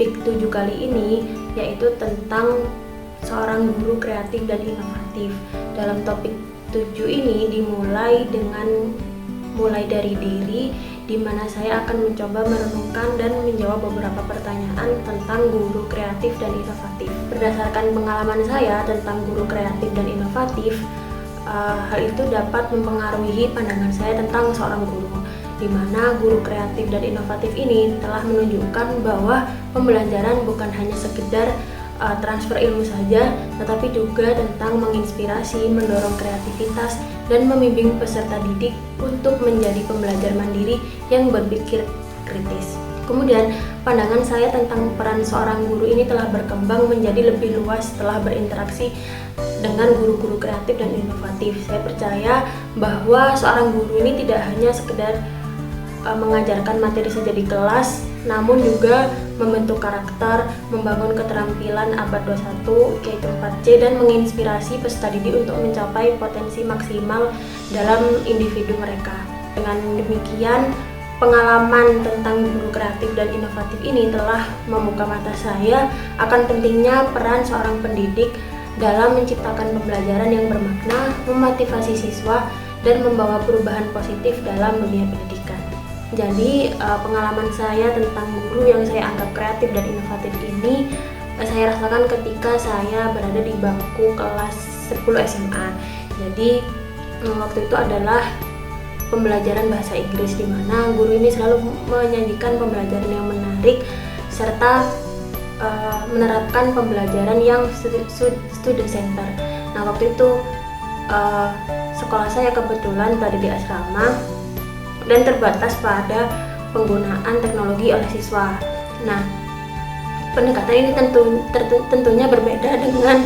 topik 7 kali ini, yaitu tentang seorang guru kreatif dan inovatif. Dalam topik 7 ini dimulai dari diri, di mana saya akan mencoba merenungkan dan menjawab beberapa pertanyaan tentang guru kreatif dan inovatif. Berdasarkan pengalaman saya tentang guru kreatif dan inovatif, hal itu dapat mempengaruhi pandangan saya tentang seorang guru, di mana guru kreatif dan inovatif ini telah menunjukkan bahwa pembelajaran bukan hanya sekedar transfer ilmu saja, tetapi juga tentang menginspirasi, mendorong kreativitas, dan membimbing peserta didik untuk menjadi pembelajar mandiri yang berpikir kritis. Kemudian, pandangan saya tentang peran seorang guru ini telah berkembang menjadi lebih luas setelah berinteraksi dengan guru-guru kreatif dan inovatif. Saya percaya bahwa seorang guru ini tidak hanya sekedar mengajarkan materi saja di kelas, namun juga membentuk karakter, membangun keterampilan abad 21 yaitu 4C, dan menginspirasi peserta didik untuk mencapai potensi maksimal dalam individu mereka. Dengan demikian, pengalaman tentang guru kreatif dan inovatif ini telah membuka mata saya akan pentingnya peran seorang pendidik dalam menciptakan pembelajaran yang bermakna, memotivasi siswa, dan membawa perubahan positif dalam dunia pendidikan. Jadi pengalaman saya tentang guru yang saya anggap kreatif dan inovatif ini saya rasakan ketika saya berada di bangku kelas 10 SMA. Jadi waktu itu adalah pembelajaran bahasa Inggris, di mana guru ini selalu menyajikan pembelajaran yang menarik serta menerapkan pembelajaran yang student center. Nah, waktu itu sekolah saya kebetulan berada di asrama dan terbatas pada penggunaan teknologi oleh siswa. Nah, pendekatan ini tentunya berbeda dengan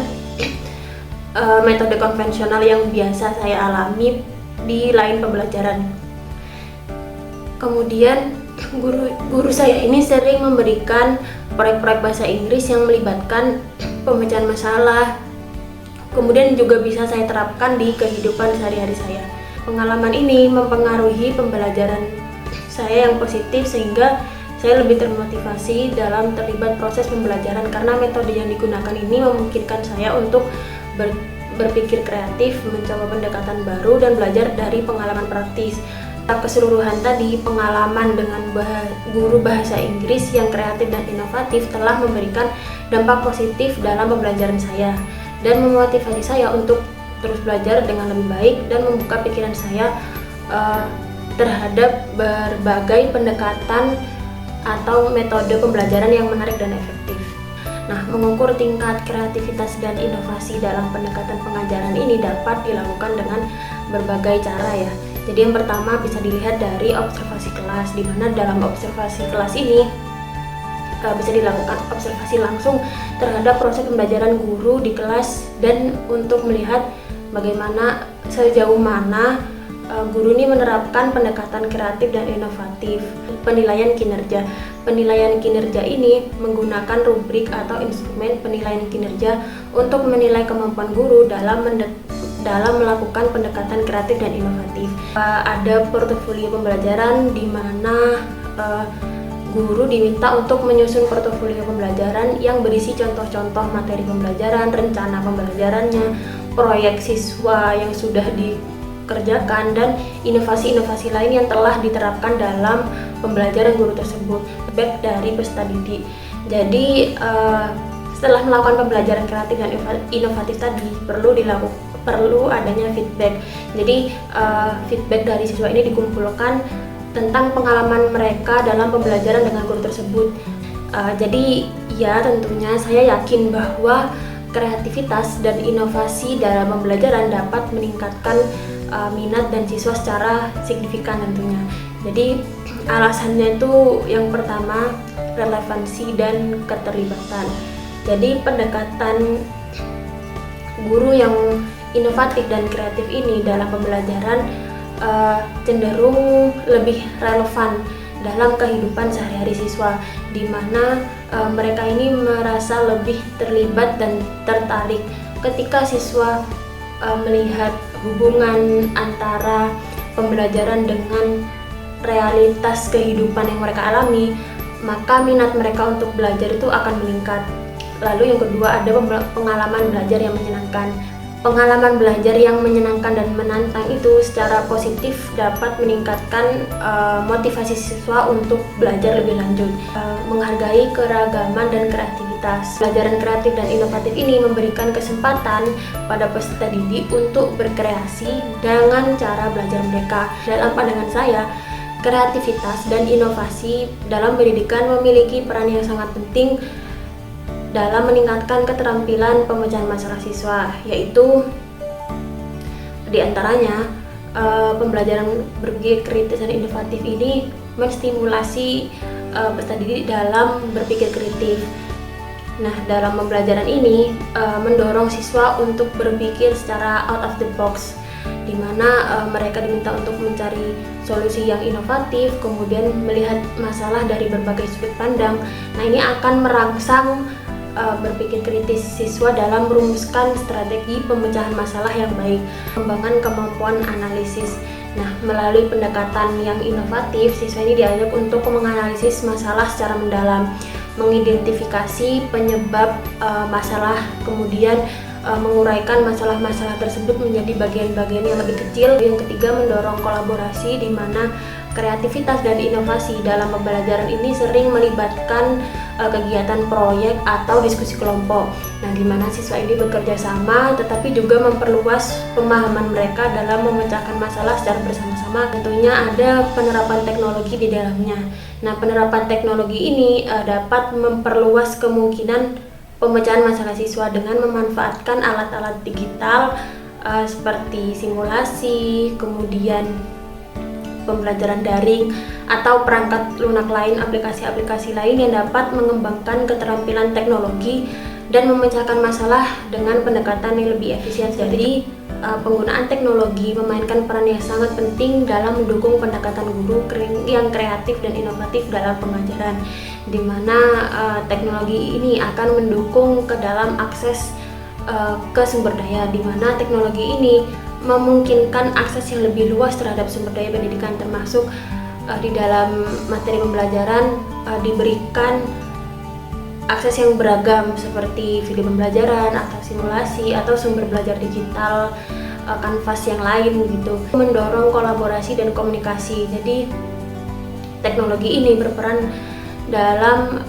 metode konvensional yang biasa saya alami di lain pembelajaran. Kemudian guru saya ini sering memberikan proyek-proyek bahasa Inggris yang melibatkan pemecahan masalah. Kemudian juga bisa saya terapkan di kehidupan sehari-hari saya. Pengalaman ini mempengaruhi pembelajaran saya yang positif, sehingga saya lebih termotivasi dalam terlibat proses pembelajaran karena metode yang digunakan ini memungkinkan saya untuk berpikir kreatif, mencoba pendekatan baru, dan belajar dari pengalaman praktis. Keseluruhan tadi, pengalaman dengan guru bahasa Inggris yang kreatif dan inovatif telah memberikan dampak positif dalam pembelajaran saya dan memotivasi saya untuk terus belajar dengan lebih baik dan membuka pikiran saya terhadap berbagai pendekatan atau metode pembelajaran yang menarik dan efektif. Nah, mengukur tingkat kreativitas dan inovasi dalam pendekatan pengajaran ini dapat dilakukan dengan berbagai cara ya. Jadi yang pertama bisa dilihat dari observasi kelas, di mana dalam observasi kelas ini bisa dilakukan observasi langsung terhadap proses pembelajaran guru di kelas dan untuk melihat bagaimana sejauh mana guru ini menerapkan pendekatan kreatif dan inovatif. Penilaian kinerja. Penilaian kinerja ini menggunakan rubrik atau instrumen penilaian kinerja untuk menilai kemampuan guru dalam melakukan pendekatan kreatif dan inovatif. Ada portofolio pembelajaran di mana guru diminta untuk menyusun portofolio pembelajaran yang berisi contoh-contoh materi pembelajaran, rencana pembelajarannya, proyek siswa yang sudah dikerjakan, dan inovasi-inovasi lain yang telah diterapkan dalam pembelajaran guru tersebut. Feedback dari peserta didik. Jadi setelah melakukan pembelajaran kreatif dan inovatif tadi perlu adanya feedback. Jadi feedback dari siswa ini dikumpulkan tentang pengalaman mereka dalam pembelajaran dengan guru tersebut. Jadi ya tentunya saya yakin bahwa kreativitas dan inovasi dalam pembelajaran dapat meningkatkan minat dan siswa secara signifikan tentunya. Jadi alasannya itu yang pertama relevansi dan keterlibatan. Jadi pendekatan guru yang inovatif dan kreatif ini dalam pembelajaran cenderung lebih relevan dalam kehidupan sehari-hari siswa, di mana mereka ini merasa lebih terlibat dan tertarik ketika siswa melihat hubungan antara pembelajaran dengan realitas kehidupan yang mereka alami. maka minat mereka untuk belajar itu akan meningkat. Lalu yang kedua, ada pengalaman belajar yang menyenangkan. Pengalaman belajar yang menyenangkan dan menantang itu secara positif dapat meningkatkan motivasi siswa untuk belajar lebih lanjut. Menghargai keragaman dan kreativitas. Pelajaran kreatif dan inovatif ini memberikan kesempatan pada peserta didik untuk berkreasi dengan cara belajar mereka. Dalam pandangan saya, kreativitas dan inovasi dalam pendidikan memiliki peran yang sangat penting dalam meningkatkan keterampilan pemecahan masalah siswa, yaitu diantaranya pembelajaran berpikir kritis dan inovatif ini menstimulasi peserta didik dalam berpikir kritis. Nah, dalam pembelajaran ini mendorong siswa untuk berpikir secara out of the box, di mana mereka diminta untuk mencari solusi yang inovatif, kemudian melihat masalah dari berbagai sudut pandang. Nah, ini akan merangsang berpikir kritis siswa dalam merumuskan strategi pemecahan masalah yang baik, pengembangan kemampuan analisis. Nah, melalui pendekatan yang inovatif, siswa ini diajak untuk menganalisis masalah secara mendalam, mengidentifikasi penyebab masalah, kemudian menguraikan masalah-masalah tersebut menjadi bagian-bagian yang lebih kecil. Yang ketiga, mendorong kolaborasi, di mana kreativitas dan inovasi dalam pembelajaran ini sering melibatkan kegiatan proyek atau diskusi kelompok. Nah, di mana siswa ini bekerja sama tetapi juga memperluas pemahaman mereka dalam memecahkan masalah secara bersama-sama. Tentunya ada penerapan teknologi di dalamnya. Nah, penerapan teknologi ini dapat memperluas kemungkinan pemecahan masalah siswa dengan memanfaatkan alat-alat digital seperti simulasi, kemudian pembelajaran daring atau perangkat lunak lain, aplikasi-aplikasi lain yang dapat mengembangkan keterampilan teknologi dan memecahkan masalah dengan pendekatan yang lebih efisien. Jadi penggunaan teknologi memainkan peran yang sangat penting dalam mendukung pendekatan guru yang kreatif dan inovatif dalam pengajaran, di mana teknologi ini akan mendukung ke dalam akses ke sumber daya, di mana teknologi ini memungkinkan akses yang lebih luas terhadap sumber daya pendidikan, termasuk di dalam materi pembelajaran diberikan akses yang beragam seperti video pembelajaran atau simulasi atau sumber belajar digital, kanvas yang lain gitu. Mendorong kolaborasi dan komunikasi. Jadi teknologi ini berperan dalam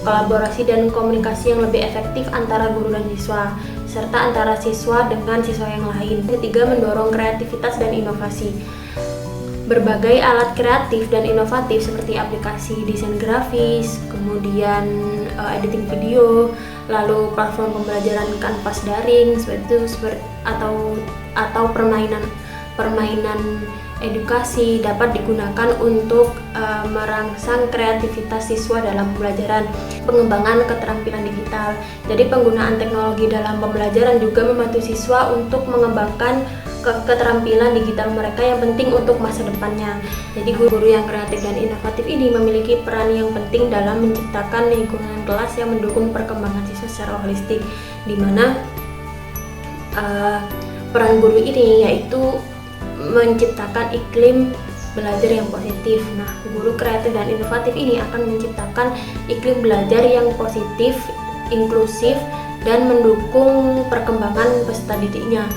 kolaborasi dan komunikasi yang lebih efektif antara guru dan siswa, serta antara siswa dengan siswa yang lain. Ketiga, mendorong kreativitas dan inovasi. Berbagai alat kreatif dan inovatif seperti aplikasi desain grafis, kemudian editing video, lalu platform pembelajaran kanvas daring atau permainan edukasi dapat digunakan untuk merangsang kreativitas siswa dalam pembelajaran. Pengembangan keterampilan digital. Jadi penggunaan teknologi dalam pembelajaran juga membantu siswa untuk mengembangkan keterampilan digital mereka yang penting untuk masa depannya. Jadi guru yang kreatif dan inovatif ini memiliki peran yang penting dalam menciptakan lingkungan kelas yang mendukung perkembangan siswa secara holistik, di mana peran guru ini yaitu menciptakan iklim belajar yang positif. Nah, guru kreatif dan inovatif ini akan menciptakan iklim belajar yang positif, inklusif, dan mendukung perkembangan peserta didiknya.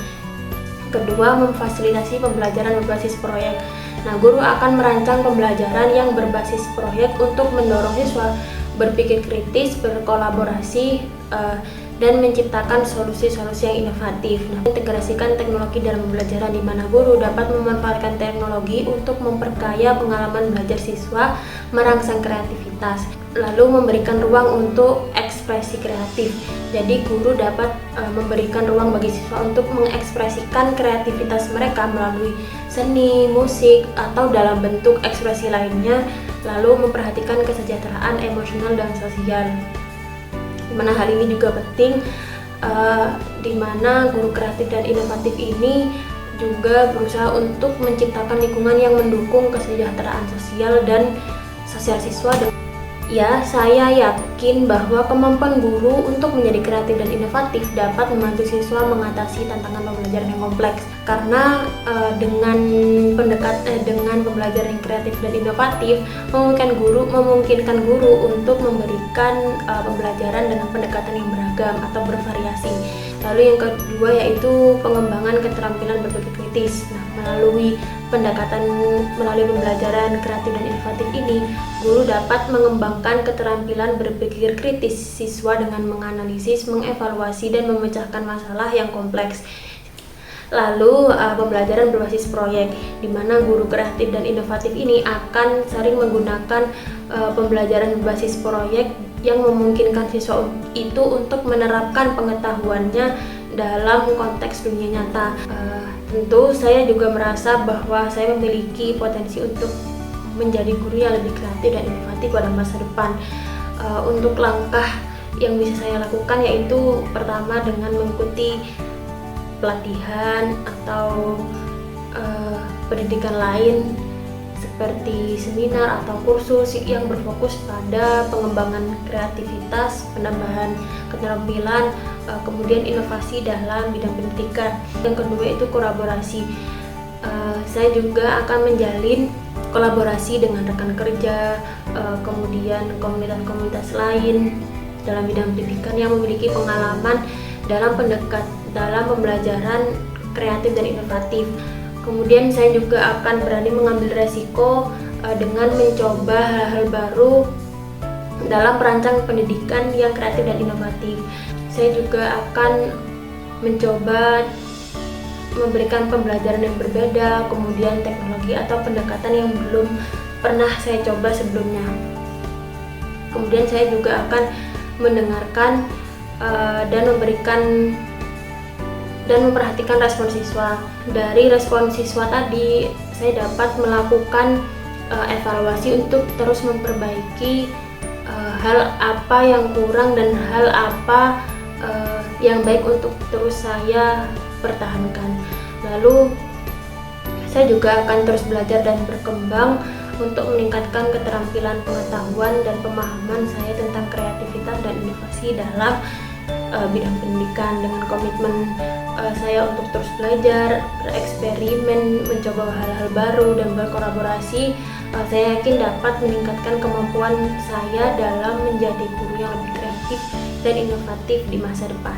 Kedua, memfasilitasi pembelajaran berbasis proyek. Nah, guru akan merancang pembelajaran yang berbasis proyek untuk mendorong siswa berpikir kritis, berkolaborasi, dan menciptakan solusi-solusi yang inovatif. Nah, integrasikan teknologi dalam pembelajaran, di mana guru dapat memanfaatkan teknologi untuk memperkaya pengalaman belajar siswa, merangsang kreativitas, lalu memberikan ruang untuk ekspresi kreatif. Jadi guru dapat memberikan ruang bagi siswa untuk mengekspresikan kreativitas mereka melalui seni, musik, atau dalam bentuk ekspresi lainnya, lalu memperhatikan kesejahteraan emosional dan sosial. Dimana hal ini juga penting, di mana guru kreatif dan inovatif ini juga berusaha untuk menciptakan lingkungan yang mendukung kesejahteraan sosial dan sosial siswa. Ya, saya yakin bahwa kemampuan guru untuk menjadi kreatif dan inovatif dapat membantu siswa mengatasi tantangan pembelajaran yang kompleks. Karena dengan pembelajaran yang kreatif dan inovatif memungkinkan guru untuk memberikan pembelajaran dengan pendekatan yang beragam atau bervariasi. Lalu yang kedua yaitu pengembangan keterampilan berpikir kritis. Nah, melalui pembelajaran kreatif dan inovatif ini, guru dapat mengembangkan keterampilan berpikir kritis siswa dengan menganalisis, mengevaluasi, dan memecahkan masalah yang kompleks. Lalu pembelajaran berbasis proyek, di mana guru kreatif dan inovatif ini akan sering menggunakan pembelajaran berbasis proyek yang memungkinkan siswa itu untuk menerapkan pengetahuannya dalam konteks dunia nyata. Tentu saya juga merasa bahwa saya memiliki potensi untuk menjadi guru yang lebih kreatif dan inovatif pada masa depan. Untuk langkah yang bisa saya lakukan yaitu pertama dengan mengikuti pelatihan atau pendidikan lain seperti seminar atau kursus yang berfokus pada pengembangan kreativitas, penambahan keterampilan, kemudian inovasi dalam bidang pendidikan. Yang kedua itu kolaborasi. Saya juga akan menjalin kolaborasi dengan rekan kerja, kemudian komunitas-komunitas lain dalam bidang pendidikan yang memiliki pengalaman dalam pembelajaran kreatif dan inovatif. Kemudian saya juga akan berani mengambil resiko dengan mencoba hal-hal baru dalam perancang pendidikan yang kreatif dan inovatif. Saya juga akan mencoba memberikan pembelajaran yang berbeda, kemudian teknologi atau pendekatan yang belum pernah saya coba sebelumnya. Kemudian saya juga akan mendengarkan dan memperhatikan respon siswa. Dari respon siswa tadi, saya dapat melakukan evaluasi untuk terus memperbaiki hal apa yang kurang dan hal apa yang baik untuk terus saya pertahankan. Lalu saya juga akan terus belajar dan berkembang untuk meningkatkan keterampilan pengetahuan dan pemahaman saya tentang kreativitas dan inovasi dalam bidang pendidikan. Dengan komitmen saya untuk terus belajar, bereksperimen, mencoba hal-hal baru dan berkolaborasi, saya yakin dapat meningkatkan kemampuan saya dalam menjadi guru yang lebih kreatif dan inovatif di masa depan.